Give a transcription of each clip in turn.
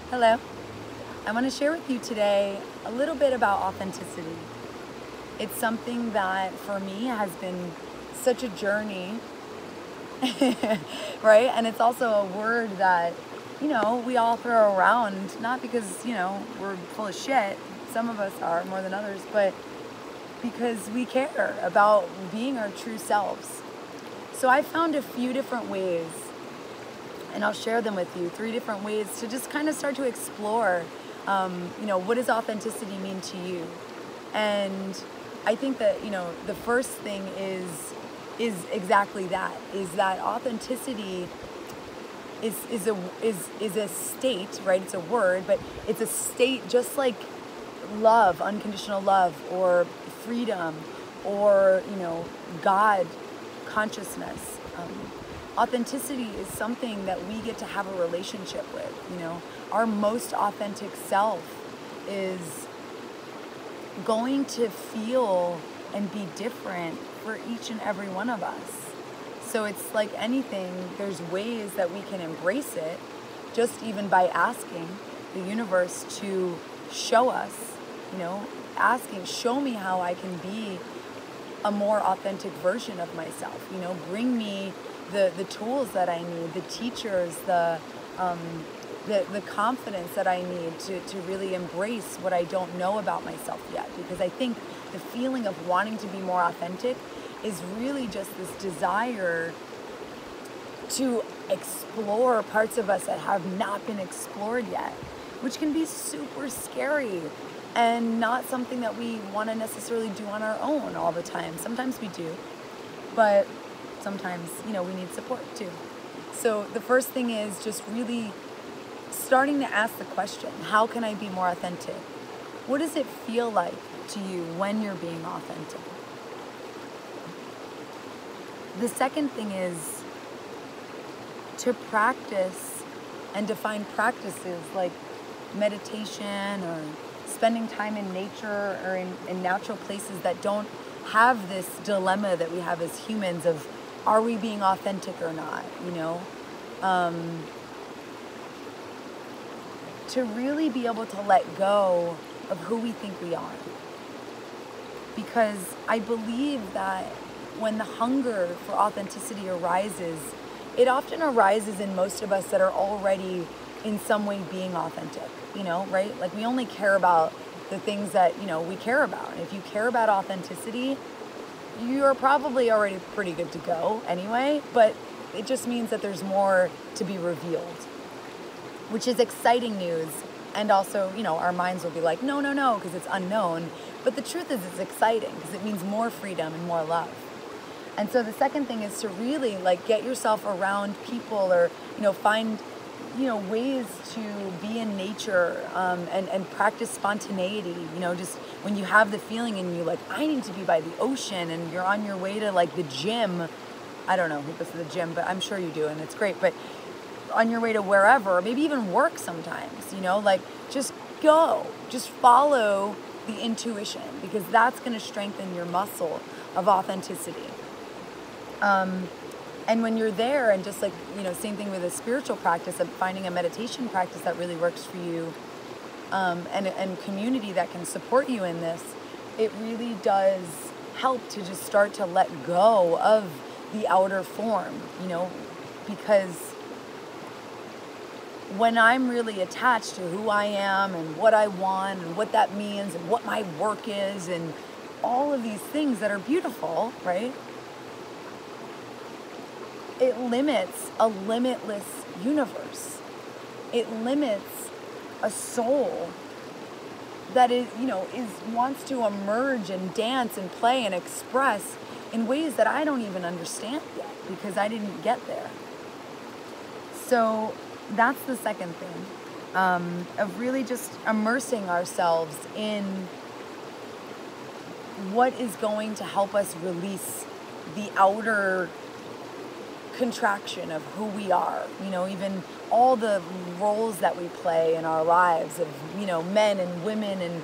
Hello. I want to share with you today a little bit about authenticity. It's something that for me has been such a journey, right? And it's also a word that, we all throw around, not because, we're full of shit. Some of us are more than others, but because we care about being our true selves. So I found a few different ways, and I'll share them with you, 3 different ways to just kind of start to explore, what does authenticity mean to you? And I think that, the first thing is exactly that, is that authenticity is a state, right? It's a word, but it's a state just like love, unconditional love, or freedom, or, God consciousness. Authenticity is something that we get to have a relationship with. Our most authentic self is going to feel and be different for each and every one of us. So it's like anything, there's ways that we can embrace it, just even by asking the universe to show us, asking, show me how I can be a more authentic version of myself. Bring me the tools that I need, the teachers, the confidence that I need to really embrace what I don't know about myself yet. Because I think the feeling of wanting to be more authentic is really just this desire to explore parts of us that have not been explored yet, which can be super scary and not something that we want to necessarily do on our own all the time. Sometimes we do, but sometimes, we need support too. So the first thing is just really starting to ask the question, how can I be more authentic? What does it feel like to you when you're being authentic? The second thing is to practice and define practices like meditation or spending time in nature or in natural places that don't have this dilemma that we have as humans of, are we being authentic or not, to really be able to let go of who we think we are. Because I believe that when the hunger for authenticity arises, it often arises in most of us that are already in some way being authentic, right? Like we only care about the things that, we care about. And if you care about authenticity, you're probably already pretty good to go anyway, but it just means that there's more to be revealed, which is exciting news. And also, our minds will be like, no, because it's unknown. But the truth is it's exciting because it means more freedom and more love. And so the second thing is to really get yourself around people or, find, ways to be in nature and practice spontaneity, just when you have the feeling and you I need to be by the ocean and you're on your way to the gym. I don't know who goes to the gym, but I'm sure you do and it's great. But on your way to wherever, maybe even work sometimes, just go, just follow the intuition because that's going to strengthen your muscle of authenticity. And when you're there and just same thing with a spiritual practice of finding a meditation practice that really works for you, and community that can support you in this, it really does help to just start to let go of the outer form, because when I'm really attached to who I am and what I want and what that means and what my work is and all of these things that are beautiful, right? It limits a limitless universe. It limits a soul that wants to emerge and dance and play and express in ways that I don't even understand yet because I didn't get there. So that's the second thing, of really just immersing ourselves in what is going to help us release the outer contraction of who we are, even all the roles that we play in our lives of, men and women and,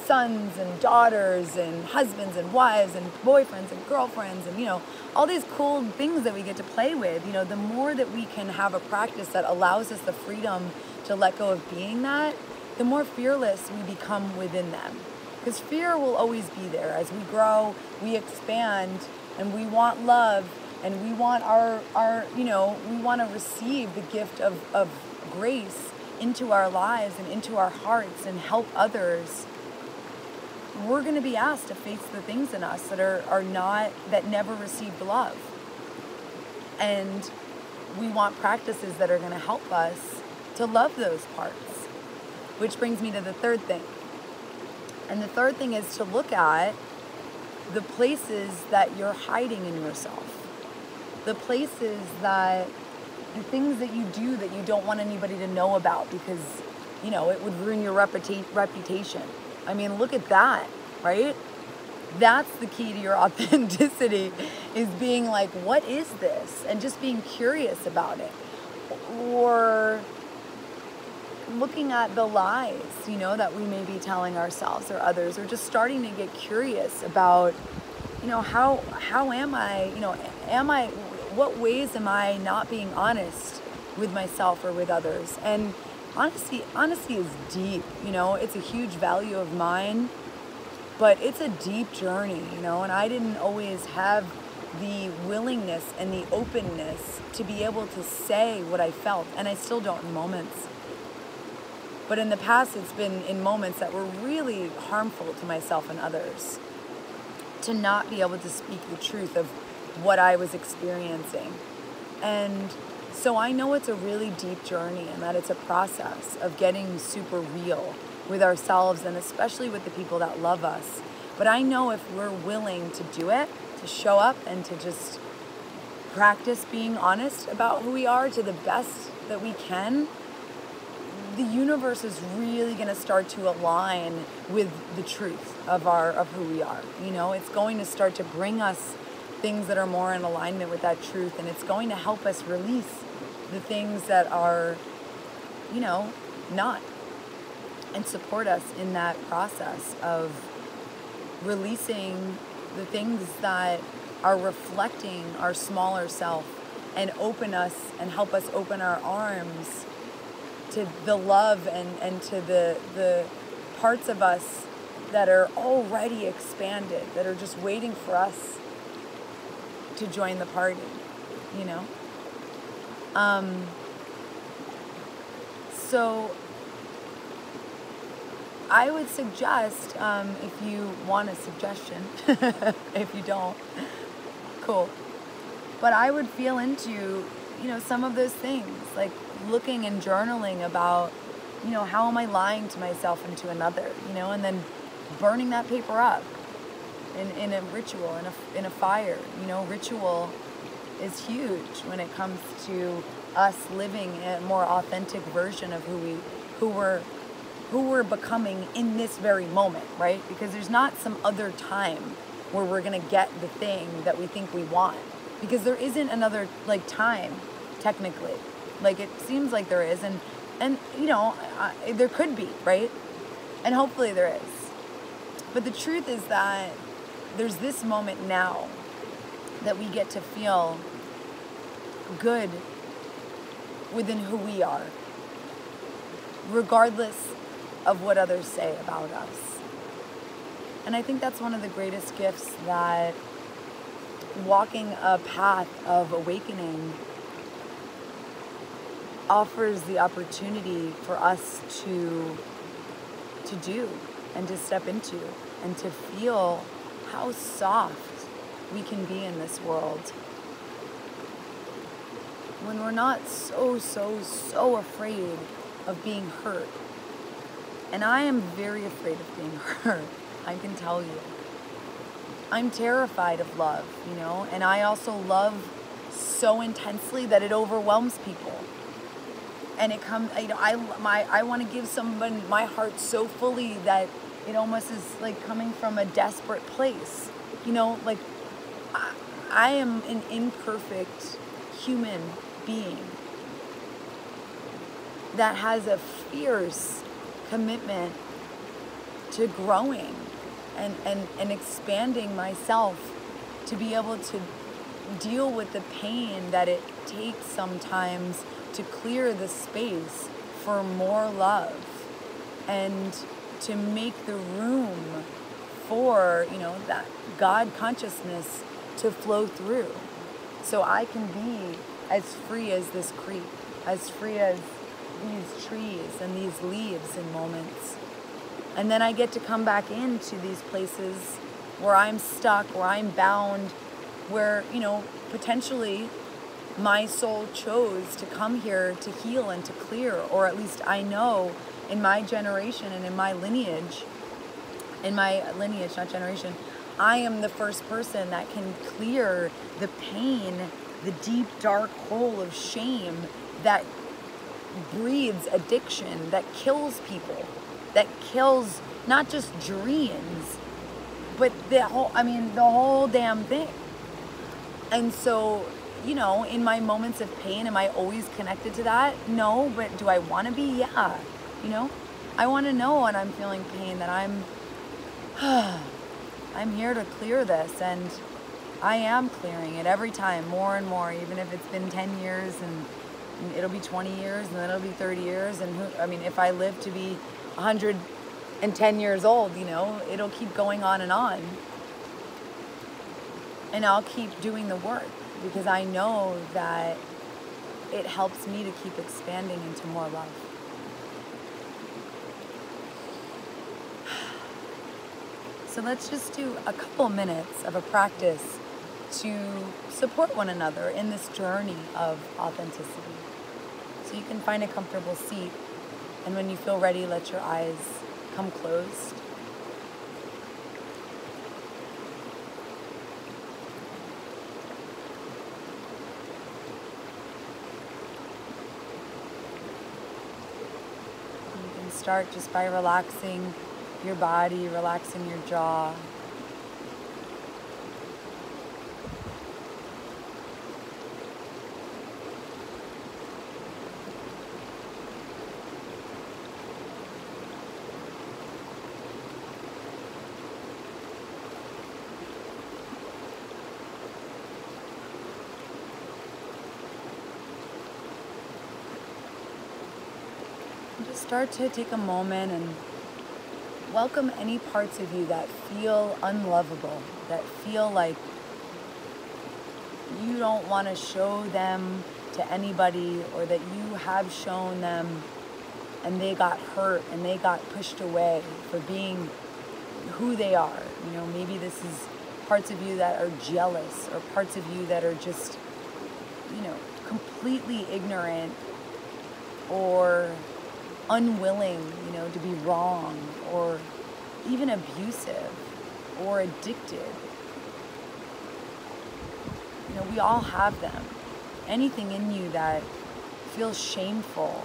sons and daughters and husbands and wives and boyfriends and girlfriends and, all these cool things that we get to play with, the more that we can have a practice that allows us the freedom to let go of being that, the more fearless we become within them. Because fear will always be there. As we grow, we expand, and we want love, and we want we want to receive the gift of grace into our lives and into our hearts and help others. We're going to be asked to face the things in us that never received love. And we want practices that are going to help us to love those parts. Which brings me to the third thing. And the third thing is to look at the places that you're hiding in yourself. The things that you do that you don't want anybody to know about because, it would ruin your reputation. I mean, look at that, right? That's the key to your authenticity, is being like, what is this? And just being curious about it. Or looking at the lies, that we may be telling ourselves or others, or just starting to get curious about, how am I, what ways am I not being honest with myself or with others? And honesty is deep, it's a huge value of mine, but it's a deep journey, and I didn't always have the willingness and the openness to be able to say what I felt, and I still don't in moments. But in the past, it's been in moments that were really harmful to myself and others, to not be able to speak the truth of what I was experiencing. And so I know it's a really deep journey, and that it's a process of getting super real with ourselves, and especially with the people that love us. But I know if we're willing to do it, to show up and to just practice being honest about who we are to the best that we can, the universe is really going to start to align with the truth of who we are. It's going to start to bring us things that are more in alignment with that truth, and it's going to help us release the things that are, not, and support us in that process of releasing the things that are reflecting our smaller self, and open us and help us open our arms to the love and to the parts of us that are already expanded, that are just waiting for us to join the party, So I would suggest, if you want a suggestion, if you don't, cool. But I would feel into, some of those things, like looking and journaling about, how am I lying to myself and to another, and then burning that paper up in a ritual, in a fire. Ritual is huge when it comes to us living a more authentic version of who we're becoming in this very moment, right? Because there's not some other time where we're gonna get the thing that we think we want, because there isn't another time technically. It seems like there is, and there could be, right? And hopefully there is. But the truth is that there's this moment now that we get to feel good within who we are, regardless of what others say about us. And I think that's one of the greatest gifts that walking a path of awakening offers the opportunity for us to do and to step into, and to feel how soft we can be in this world when we're not so afraid of being hurt. And I am very afraid of being hurt, I can tell you. I'm terrified of love, and I also love so intensely that it overwhelms people. And it comes, I want to give someone my heart so fully that it almost is like coming from a desperate place. I am an imperfect human being that has a fierce commitment to growing and expanding myself to be able to deal with the pain that it takes sometimes to clear the space for more love and to make the room for, that God consciousness to flow through. So I can be as free as this creek, as free as these trees and these leaves in moments. And then I get to come back into these places where I'm stuck, where I'm bound, where, potentially my soul chose to come here to heal and to clear, or at least I know in my generation and in my lineage, not generation, I am the first person that can clear the pain, the deep, dark hole of shame that breeds addiction, that kills people, that kills not just dreams, but the whole damn thing. And so, in my moments of pain, am I always connected to that? No, but do I want to be? Yeah. I want to know when I'm feeling pain that I'm here to clear this, and I am clearing it every time, more and more, even if it's been 10 years and it'll be 20 years and then it'll be 30 years. And if I live to be 110 years old, it'll keep going on. And I'll keep doing the work because I know that it helps me to keep expanding into more love. So let's just do a couple minutes of a practice to support one another in this journey of authenticity. So you can find a comfortable seat, and when you feel ready, let your eyes come closed. You can start just by relaxing your body, relaxing your jaw. And just start to take a moment and welcome any parts of you that feel unlovable, that feel like you don't want to show them to anybody, or that you have shown them and they got hurt and they got pushed away for being who they are. Maybe this is parts of you that are jealous, or parts of you that are just, completely ignorant or unwilling, to be wrong, or even abusive or addicted. We all have them. Anything in you that feels shameful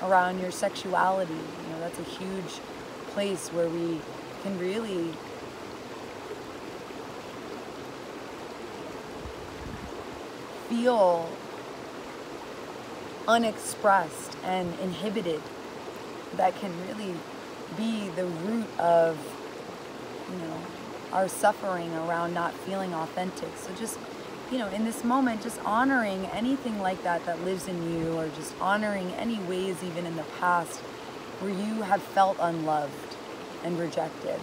around your sexuality, that's a huge place where we can really feel unexpressed and inhibited. That can really be the root of, our suffering around not feeling authentic. So just, in this moment, just honoring anything like that lives in you, or just honoring any ways even in the past where you have felt unloved and rejected.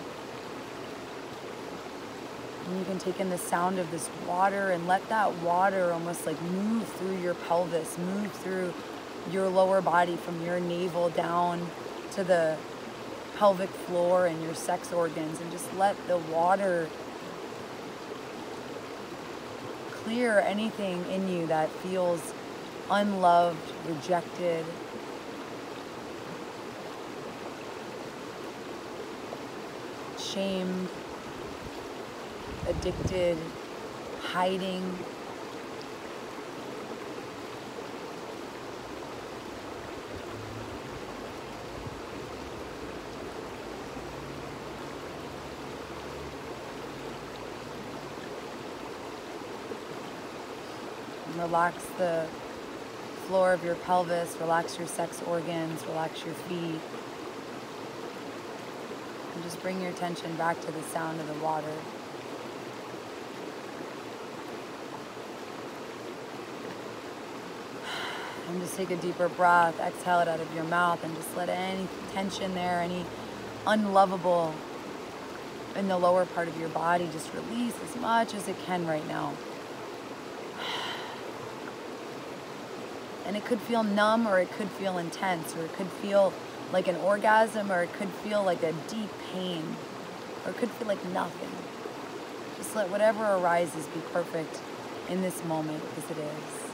And you can take in the sound of this water and let that water almost like move through your pelvis, move through your lower body from your navel down to the pelvic floor and your sex organs, and just let the water clear anything in you that feels unloved, rejected. Shamed, addicted, hiding. Relax the floor of your pelvis, relax your sex organs, relax your feet. And just bring your attention back to the sound of the water. And just take a deeper breath, exhale it out of your mouth, and just let any tension there, any unlovable in the lower part of your body, just release as much as it can right now. And it could feel numb, or it could feel intense, or it could feel like an orgasm, or it could feel like a deep pain, or it could feel like nothing. Just let whatever arises be perfect in this moment, because it is.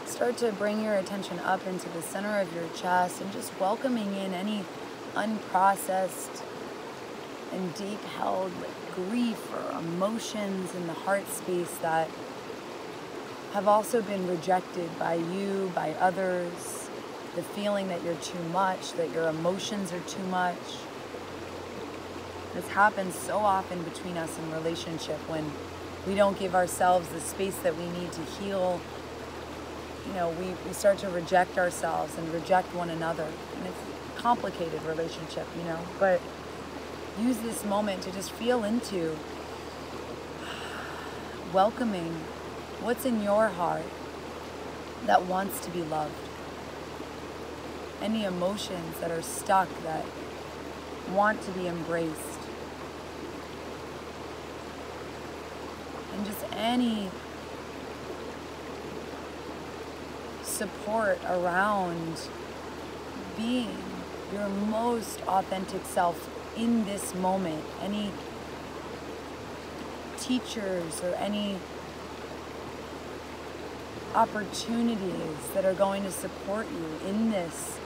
Start to bring your attention up into the center of your chest and just welcoming in any unprocessed and deep held grief or emotions in the heart space that have also been rejected by you, by others. The feeling that you're too much, that your emotions are too much. This happens so often between us in relationship when we don't give ourselves the space that we need to heal. You know, we start to reject ourselves and reject one another. And it's a complicated relationship, you know. But use this moment to just feel into welcoming what's in your heart that wants to be loved. Any emotions that are stuck that want to be embraced. And just any support around being your most authentic self in this moment. Any teachers or any opportunities that are going to support you in this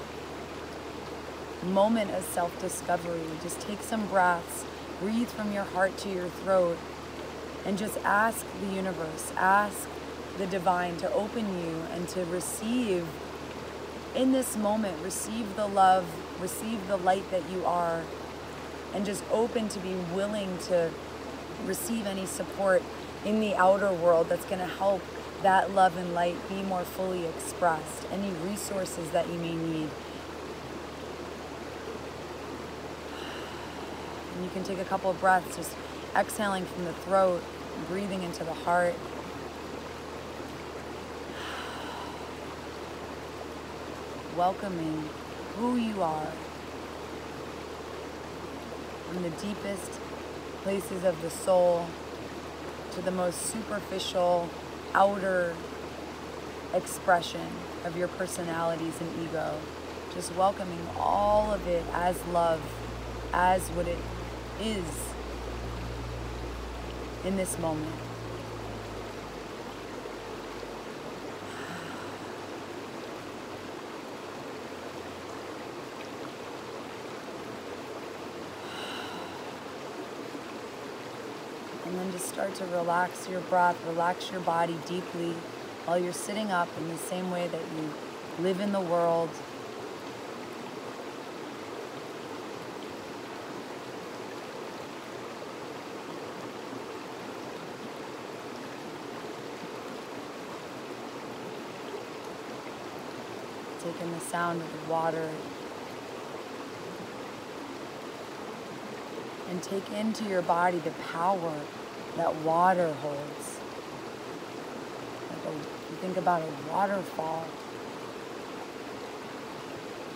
moment of self-discovery. Just take some breaths, breathe from your heart to your throat, and just ask the universe, ask the divine to open you and to receive in this moment, receive the love, receive the light that you are, and just open to be willing to receive any support in the outer world that's going to help that love and light be more fully expressed. Any resources that you may need. And you can take a couple of breaths, just exhaling from the throat, breathing into the heart. Welcoming who you are from the deepest places of the soul to the most superficial outer expression of your personalities and ego. Just welcoming all of it as love, as what it is in this moment. And then just start to relax your breath, relax your body deeply while you're sitting up in the same way that you live in the world. Taking the sound of the water. And take into your body the power that water holds. You think about a waterfall.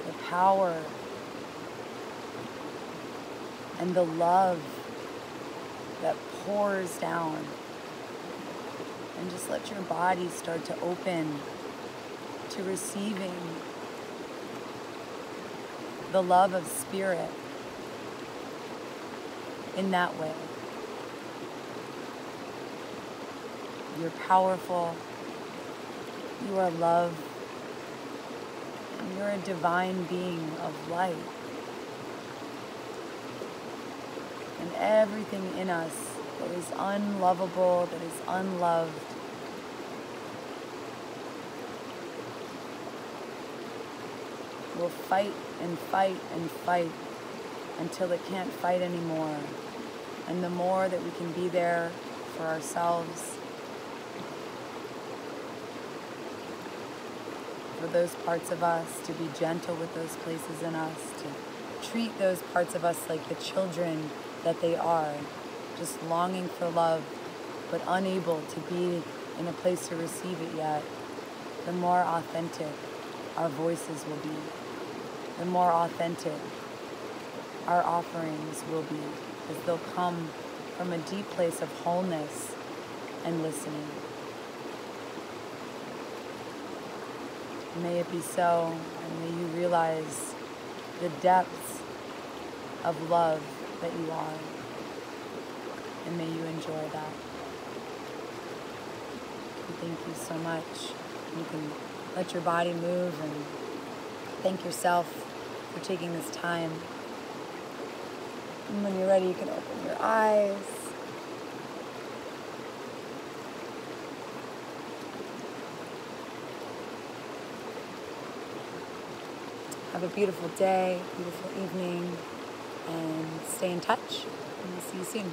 The power and the love that pours down. And just let your body start to open to receiving the love of spirit in that way. You're powerful, you are love, and you're a divine being of light. And everything in us that is unlovable, that is unloved, will fight and fight and fight until it can't fight anymore. And the more that we can be there for ourselves, for those parts of us, to be gentle with those places in us, to treat those parts of us like the children that they are, just longing for love, but unable to be in a place to receive it yet, the more authentic our voices will be, the more authentic our offerings will be, because they'll come from a deep place of wholeness and listening. May it be so, and may you realize the depths of love that you are, and may you enjoy that. And thank you so much. You can let your body move and thank yourself for taking this time. And when you're ready, you can open your eyes. Have a beautiful day, beautiful evening, and stay in touch. And we'll see you soon.